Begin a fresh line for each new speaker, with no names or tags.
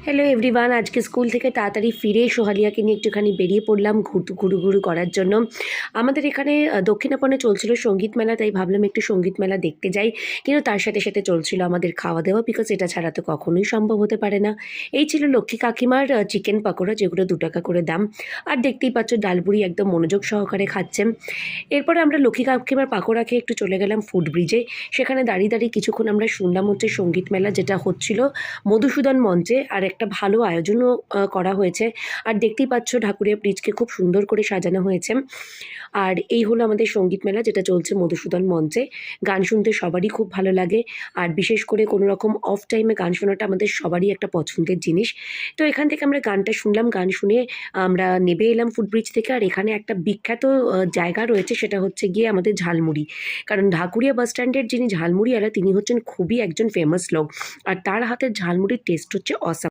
Hello everyone, আজকে school থেকে তাড়াতাড়ি ফিরে সোহালিয়াকে নিয়ে একটুখানি বেরিয়ে পড়লাম ঘুরু করার জন্য। আমাদের এখানে দক্ষিণাপনে চলছিল সঙ্গীত মেলা, তাই ভাবলাম একটু সঙ্গীত মেলা দেখতে যাই। কিন্তু তার সাথে সাথে চলছিল আমাদের খাওয়া দাওয়া, বিকজ এটা ছাড়া তো কখনোই সম্ভব হতে পারে না। এই ছিল লক্ষ্মী কাকিমার চিকেন পকোড়া, যেগুলো 2 টাকা করে দাম। আর দেখতেই পাচ্ছ ডালপুরি একদম মনোযোগ সহকারে খাচ্ছেন। এরপরে আমরা লক্ষ্মী কাকিমার পাকোড়া খেয়ে একটু চলে গেলাম ফুড ব্রিজে। সেখানে দাঁড়িয়ে দাঁড়িয়ে কিছুক্ষণ আমরা শুনলাম হচ্ছে সঙ্গীত মেলা, যেটা হচ্ছিল মধুসূদন মঞ্চে, আর একটা ভালো আয়োজনও করা হয়েছে। আর দেখতেই পাচ্ছ ঢাকুরিয়া ব্রিজকে খুব সুন্দর করে সাজানো হয়েছে। আর এই হলো আমাদের সঙ্গীত মেলা, যেটা চলছে মধুসূদন মঞ্চে। গান শুনতে সবারই খুব ভালো লাগে, আর বিশেষ করে কোনো রকম অফ টাইমে গান শোনাটা আমাদের সবারই একটা পছন্দের জিনিস। তো এখান থেকে আমরা গানটা শুনলাম, গান শুনে আমরা নেমে এলাম ফুটব্রিজ থেকে। আর এখানে একটা বিখ্যাত জায়গা রয়েছে, সেটা হচ্ছে গিয়ে আমাদের ঝালমুড়ি। কারণ ঢাকুরিয়া বাস স্ট্যান্ডের যিনি ঝালমুড়িওয়ালা, তিনি হচ্ছেন খুবই একজন ফেমাস লোক, আর তার হাতের ঝালমুড়ির টেস্ট হচ্ছে অসাম।